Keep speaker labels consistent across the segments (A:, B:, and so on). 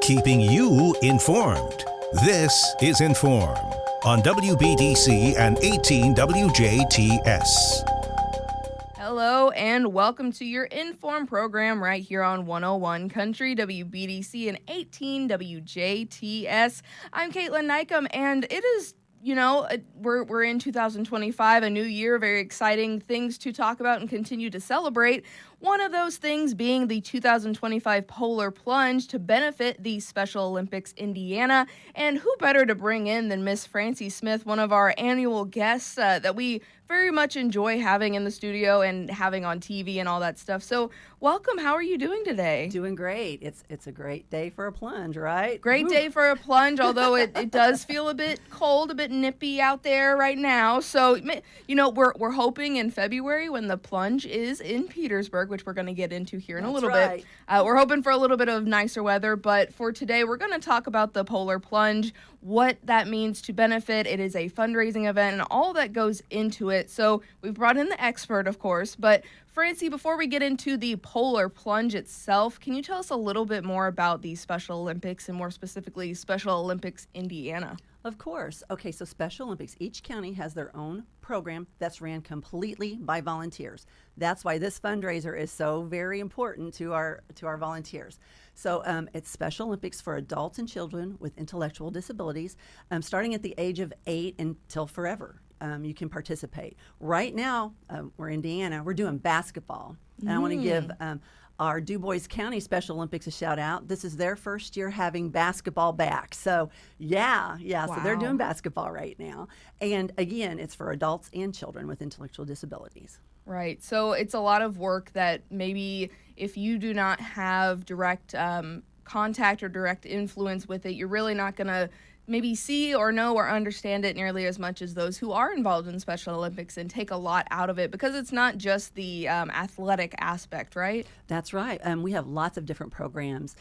A: Keeping you informed. This is In.form on WBDC and 18 WJTS.
B: Hello and welcome to your In.form program right here on 101 Country, WBDC and 18 WJTS. I'm Kaitlyn Neukam, and it is, we're in 2025, a new year, very exciting things to talk about and continue to celebrate. One of those things being the 2025 Polar Plunge to benefit the Special Olympics Indiana. And who better to bring in than Miss Francie Smith, one of our annual guests that we very much enjoy having in the studio and having on TV and all that stuff. So welcome. How are you doing today?
C: Doing great. It's a great day for a plunge, right?
B: Great day for a plunge, although it does feel a bit cold, a bit nippy out there right now. So, we're hoping in February when the plunge is in Petersburg, which we're going to get into here in a little bit. We're hoping for a little bit of nicer weather, but for today, we're going to talk about the Polar Plunge, what that means to benefit. It is a fundraising event and all that goes into it. So we've brought in the expert, of course, but Francie, before we get into the Polar Plunge itself, can you tell us a little bit more about the Special Olympics and more specifically Special Olympics Indiana?
C: Of course. Okay, so Special Olympics, each county has their own program that's ran completely by volunteers. That's why this fundraiser is so very important to our volunteers. So it's Special Olympics for adults and children with intellectual disabilities, starting at the age of 8 until forever. You can participate. Right now, we're Indiana, we're doing basketball. And I want to give our Du Bois County Special Olympics a shout out. This is their first year having basketball back. So wow. So they're doing basketball right now. And again, it's for adults and children with intellectual disabilities.
B: Right. So it's a lot of work that maybe if you do not have direct contact or direct influence with it, you're really not going to maybe see or know or understand it nearly as much as those who are involved in Special Olympics and take a lot out of it because it's not just the athletic aspect, right?
C: That's right. We have lots of different programs.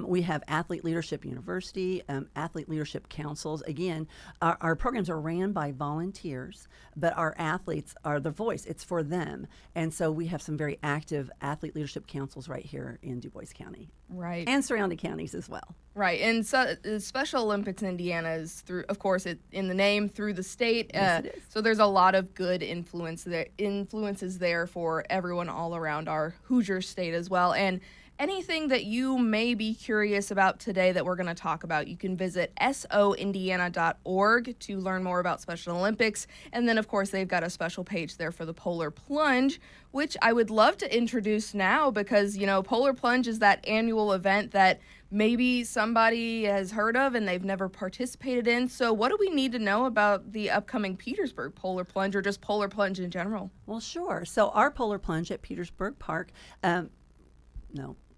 C: We have Athlete Leadership University, Athlete Leadership Councils. Again, our programs are ran by volunteers, but our athletes are the voice. It's for them. And so we have some very active Athlete Leadership Councils right here in Du Bois County.
B: Right.
C: And surrounding counties as well.
B: Right, and so the Special Olympics in Indiana is through, of course, in the name, through the state.
C: Yes, it is.
B: So there's a lot of good influences there for everyone all around our Hoosier state as well. And anything that you may be curious about today that we're going to talk about, you can visit soindiana.org to learn more about Special Olympics. And then, of course, they've got a special page there for the Polar Plunge, which I would love to introduce now because, Polar Plunge is that annual event that maybe somebody has heard of and they've never participated in. So what do we need to know about the upcoming Petersburg Polar Plunge or just Polar Plunge in general?
C: Well, sure. So our Polar Plunge at Petersburg Park,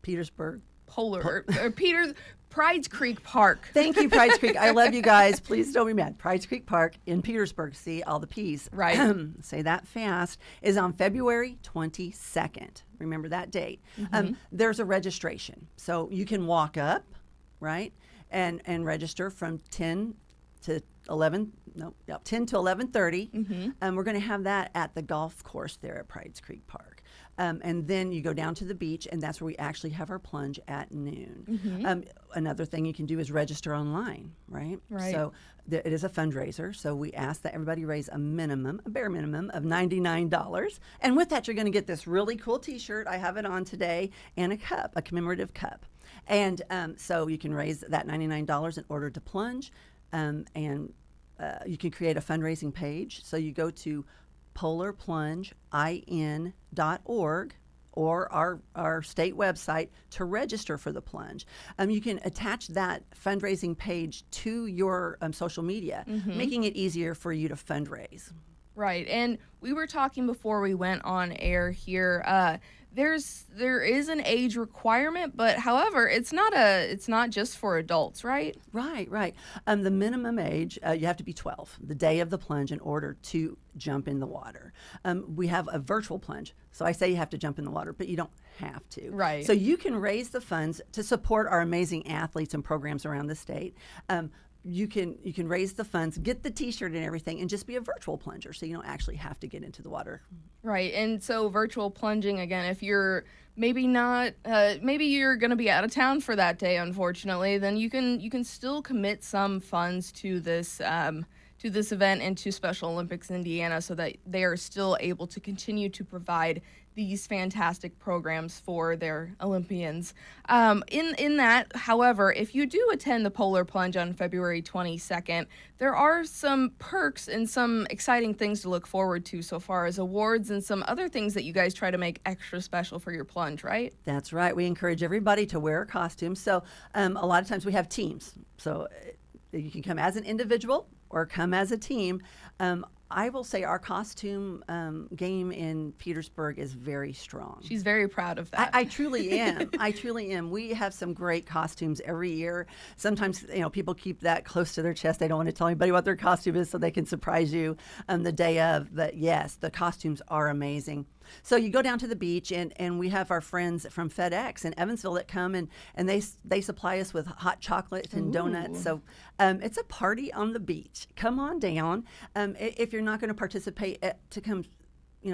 C: Petersburg.
B: Pride's Creek Park.
C: Thank you, Pride's Creek. I love you guys. Please don't be mad. Pride's Creek Park in Petersburg. See, all the P's.
B: Right.
C: Say that fast. Is on February 22nd. Remember that date. There's a registration. So you can walk up, right, and register from 10 to 11:30. We're going to have that at the golf course there at Pride's Creek Park. And then you go down to the beach, and that's where we actually have our plunge at noon. Another thing you can do is register online, right? So it is a fundraiser, so we ask that everybody raise a bare minimum of $99. And with that, you're going to get this really cool T-shirt. I have it on today, and a cup, a commemorative cup. And so you can raise that $99 in order to plunge, and you can create a fundraising page. So you go to polarplungein.org or our state website to register for the plunge. You can attach that fundraising page to your social media, making it easier for you to fundraise.
B: Right, and we were talking before we went on air here. There is an age requirement, but however, it's not just for adults, right?
C: Right. The minimum age, you have to be 12 the day of the plunge in order to jump in the water. We have a virtual plunge, so I say you have to jump in the water, but you don't have to.
B: Right.
C: So you can raise the funds to support our amazing athletes and programs around the state. You can raise the funds, get the T-shirt and everything, and just be a virtual plunger, so you don't actually have to get into the water.
B: Right, and so virtual plunging, again, if you're maybe not, maybe you're going to be out of town for that day, unfortunately, then you can still commit some funds to this event and to Special Olympics Indiana so that they are still able to continue to provide these fantastic programs for their Olympians. In that, however, if you do attend the Polar Plunge on February 22nd, there are some perks and some exciting things to look forward to so far as awards and some other things that you guys try to make extra special for your plunge, right?
C: That's right. We encourage everybody to wear a costume. So a lot of times we have teams. So you can come as an individual or come as a team. I will say our costume game in Petersburg is very strong.
B: She's very proud of that.
C: I truly am. I truly am. We have some great costumes every year. Sometimes, people keep that close to their chest. They don't want to tell anybody what their costume is so they can surprise you the day of. But yes, the costumes are amazing. So you go down to the beach, and we have our friends from FedEx in Evansville that come, and they supply us with hot chocolate and donuts. So it's a party on the beach. Come on down. If you're not going to participate, to come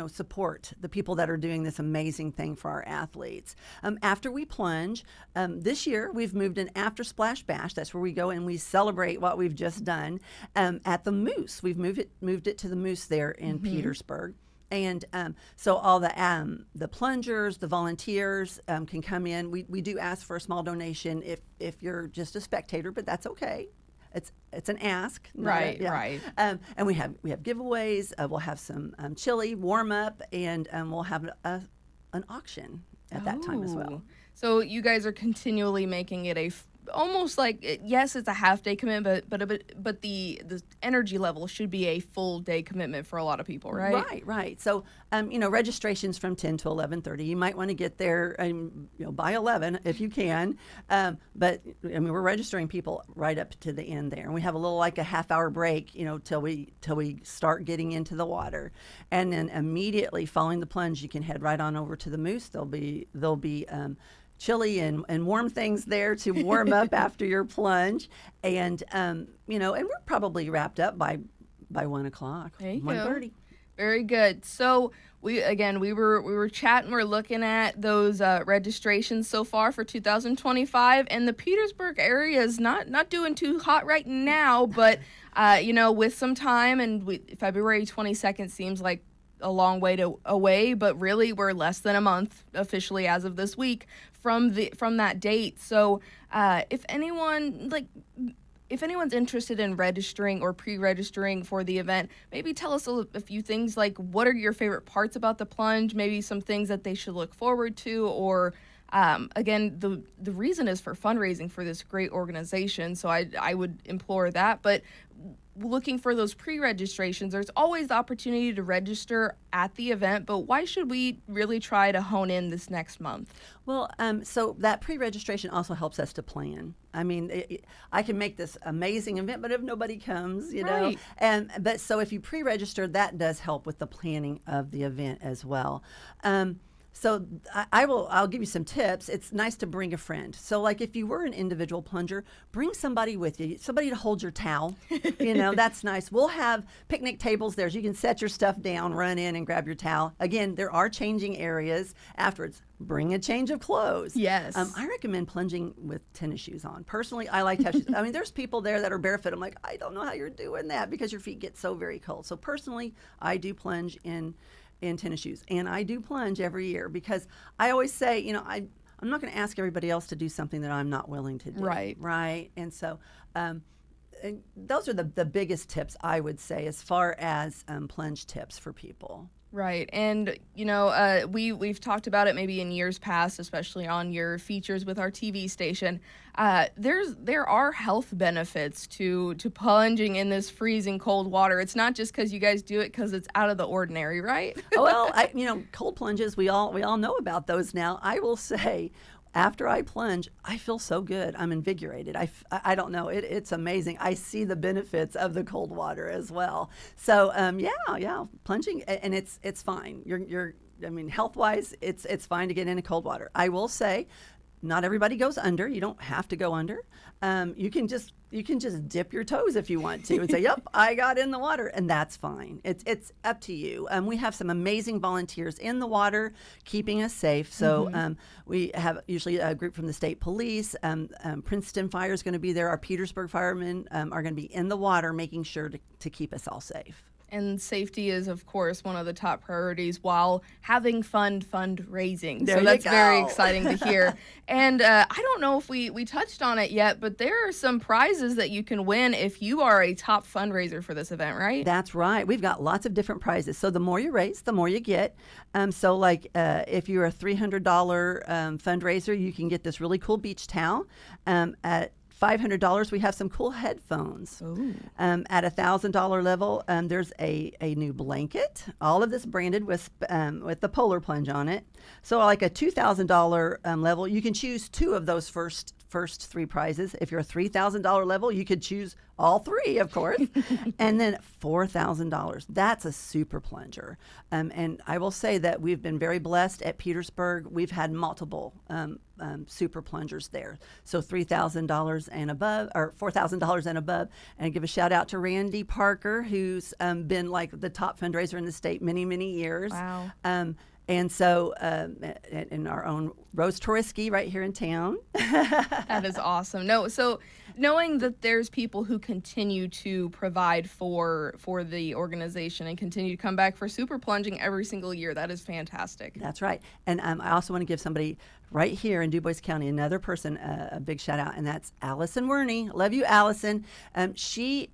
C: support the people that are doing this amazing thing for our athletes. After we plunge, this year we've moved an after splash bash. That's where we go and we celebrate what we've just done at the Moose. We've moved it to the Moose there in Petersburg. And so all the plungers, the volunteers can come in. We do ask for a small donation if you're just a spectator, but that's okay. It's an ask.
B: Right,
C: yeah.
B: right.
C: And we have giveaways. We'll have some chili warm up, and we'll have an auction at that time as well.
B: So you guys are continually making it almost like, yes, it's a half day commitment, but the energy level should be a full day commitment for a lot of people, right?
C: Right. So registration's from 10 to 11:30. You might want to get there by 11 if you can. But we're registering people right up to the end there, and we have a little like a half hour break, till we start getting into the water, and then immediately following the plunge, you can head right on over to the Moose. There'll be chili and warm things there to warm up after your plunge, and and we're probably wrapped up by 1 o'clock, 1:30.
B: Very good. So we were chatting, we're looking at those registrations so far for 2025, and the Petersburg area is not doing too hot right now, but with some time, and February 22nd seems like a long way away, but really we're less than a month officially as of this week from that date. So if anyone's interested in registering or pre-registering for the event, maybe tell us a few things, like what are your favorite parts about the plunge, maybe some things that they should look forward to, or again, the reason is for fundraising for this great organization, so I would implore that. But looking for those pre-registrations, there's always the opportunity to register at the event, but why should we really try to hone in this next month?
C: Well, so that pre-registration also helps us to plan. I mean, I can make this amazing event, but if nobody comes,
B: Right.
C: But so if you pre-register, that does help with the planning of the event as well. So I'll give you some tips. It's nice to bring a friend. So like if you were an individual plunger, bring somebody with you, somebody to hold your towel. That's nice. We'll have picnic tables there so you can set your stuff down, run in and grab your towel. Again, there are changing areas afterwards. Bring a change of clothes.
B: Yes.
C: I recommend plunging with tennis shoes on. Personally, I like to have shoes. I mean, there's people there that are barefoot. I'm like, I don't know how you're doing that because your feet get so very cold. So personally, I do plunge in tennis shoes, and I do plunge every year because I always say, I'm not going to ask everybody else to do something that I'm not willing to do. Right. And so and those are the biggest tips I would say as far as plunge tips for people.
B: Right. And, we've talked about it maybe in years past, especially on your features with our TV station. There are health benefits to plunging in this freezing cold water. It's not just because you guys do it because it's out of the ordinary, right?
C: Well, cold plunges, we all know about those now. I will say, after I plunge, I feel so good. I'm invigorated. I don't know. It's amazing. I see the benefits of the cold water as well. So plunging, and it's fine. Health-wise, it's fine to get into cold water. I will say, not everybody goes under. You don't have to go under. You can just dip your toes if you want to and say, "Yep, I got in the water," and that's fine. It's up to you. We have some amazing volunteers in the water, keeping us safe. So we have usually a group from the state police. Princeton Fire is going to be there. Our Petersburg firemen are going to be in the water, making sure to keep us all safe.
B: And safety is, of course, one of the top priorities while having fundraising.
C: There
B: So that's
C: you
B: very
C: go.
B: exciting to hear. And I don't know if we touched on it yet, but there are some prizes that you can win if you are a top fundraiser for this event, right?
C: That's right. We've got lots of different prizes. So the more you raise, the more you get. So like if you're a $300 fundraiser, you can get this really cool beach towel. At $500, we have some cool headphones. At $1,000 level, there's a new blanket. All of this branded with the Polar Plunge on it. So like a $2,000 level, you can choose two of those first three prizes. If you're a $3,000 level, you could choose all three, of course. And then $4,000. That's a super plunger. And I will say that we've been very blessed at Petersburg. We've had multiple super plungers there. So $3,000 and above, or $4,000 and above. And I give a shout out to Randy Parker, who's been like the top fundraiser in the state many, many years.
B: Wow.
C: And so in our own Rose Toriski right here in town.
B: That is awesome. No, so knowing that there's people who continue to provide for the organization and continue to come back for super plunging every single year, that is fantastic.
C: That's right. And I also want to give somebody right here in DuBois County, another person, a big shout out, and that's Allison Werney. Love you, Allison. She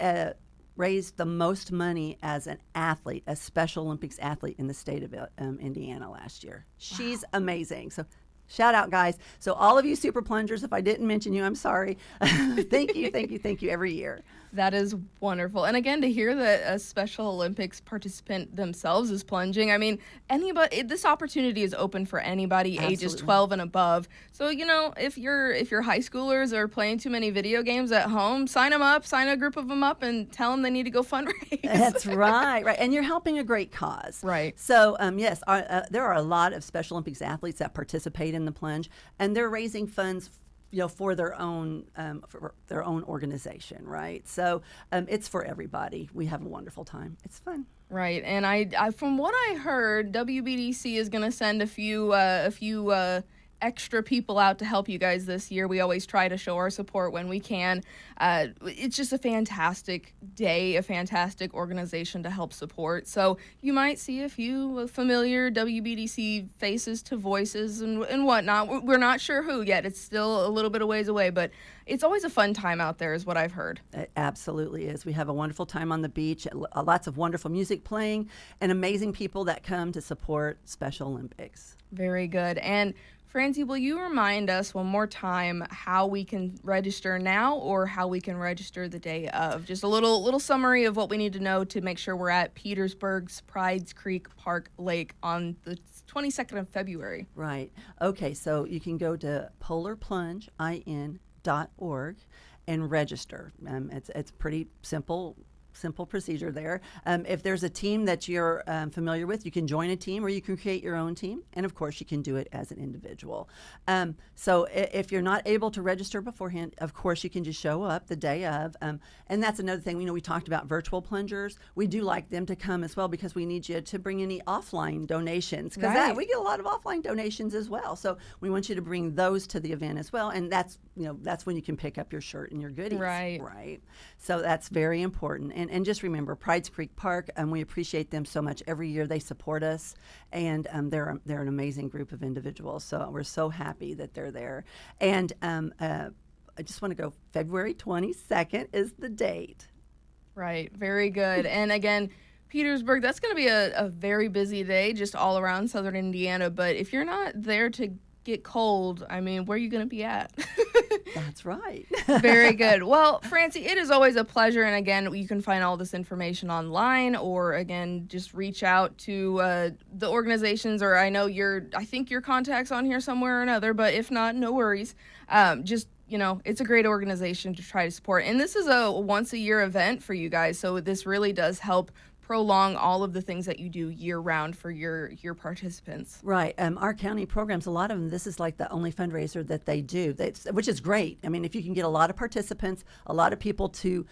C: raised the most money as an athlete, a Special Olympics athlete in the state of Indiana last year. She's amazing. So shout out, guys. So all of you super plungers, if I didn't mention you, I'm sorry. Thank you every year.
B: That is wonderful. And again, to hear that a Special Olympics participant themselves is plunging, I mean, this opportunity is open for anybody ages 12 and above. So, if your high schoolers are playing too many video games at home, sign a group of them up and tell them they need to go fundraise.
C: That's right. And you're helping a great cause.
B: Right.
C: So, yes, there are a lot of Special Olympics athletes that participate in the plunge, and they're raising funds for their own organization, right? So it's for everybody. We have a wonderful time. It's fun.
B: Right, and I from what I heard, WBDC is going to send a few extra people out to help you guys this year. We always try to show our support when we can. It's just a fantastic day, a fantastic organization to help support. So you might see a few familiar WBDC faces to voices and whatnot. We're not sure who yet. It's still a little bit of ways away, but it's always a fun time out there is what I've heard.
C: It absolutely is. We have a wonderful time on the beach, lots of wonderful music playing, and amazing people that come to support Special Olympics.
B: Very good. And Francie, will you remind us one more time how we can register now or how we can register the day of? Just a little summary of what we need to know to make sure we're at Petersburg's Prides Creek Park Lake on the 22nd of February.
C: Right. Okay, so you can go to polarplungein.org and register. It's pretty simple procedure there. If there's a team that you're familiar with, you can join a team or you can create your own team. And of course, you can do it as an individual. So if you're not able to register beforehand, of course, you can just show up the day of. And that's another thing. We talked about virtual plungers. We do like them to come as well because we need you to bring any offline donations because we get a lot of offline donations as well. So we want you to bring those to the event as well. And that's when you can pick up your shirt and your goodies. Right. So that's very important. And just remember, Prides Creek Park, we appreciate them so much. Every year they support us, and they're an amazing group of individuals. So we're so happy that they're there. And I just want to go, February 22nd is the date.
B: Right. Very good. And again, Petersburg, that's going to be a very busy day just all around southern Indiana. But if you're not there to get cold, I mean, where are you going to be at?
C: That's right.
B: Very good. Well, Francie, it is always a pleasure. And again, you can find all this information online or, again, just reach out to the organizations, or I think your contact's on here somewhere or another, but if not, no worries. It's a great organization to try to support. And this is a once-a-year event for you guys, so this really does help prolong all of the things that you do year round for your participants.
C: Right. Our county programs, a lot of them, this is like the only fundraiser that they do, which is great. I mean, if you can get a lot of participants, a lot of people to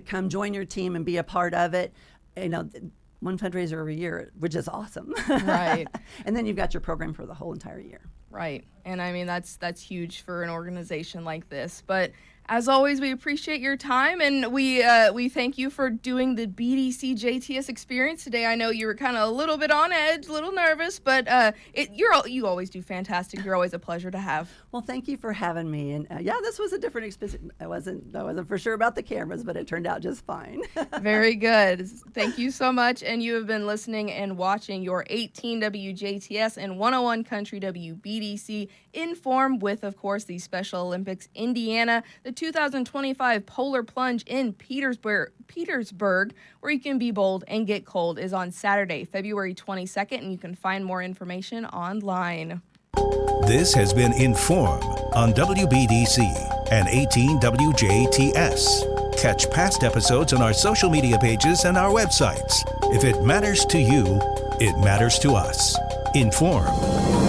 C: come join your team and be a part of it, one fundraiser every year, which is awesome.
B: Right.
C: And then you've got your program for the whole entire year.
B: Right. And I mean, that's huge for an organization like this. But as always, we appreciate your time, and we thank you for doing the BDC JTS experience today. I know you were kind of a little bit on edge, a little nervous, but you always do fantastic. You're always a pleasure to have.
C: Well, thank you for having me. And this was a different experience. I wasn't for sure about the cameras, but it turned out just fine.
B: Very good. Thank you so much. And you have been listening and watching your 18 WJTS and 101 Country WBDC In.form with, of course, the Special Olympics Indiana, the 2025 Polar Plunge in Petersburg, where you can be bold and get cold, is on Saturday, February 22nd, and you can find more information online.
A: This has been In.form on WBDC and 18 WJTS. Catch past episodes on our social media pages and our websites. If it matters to you, it matters to us. In.form.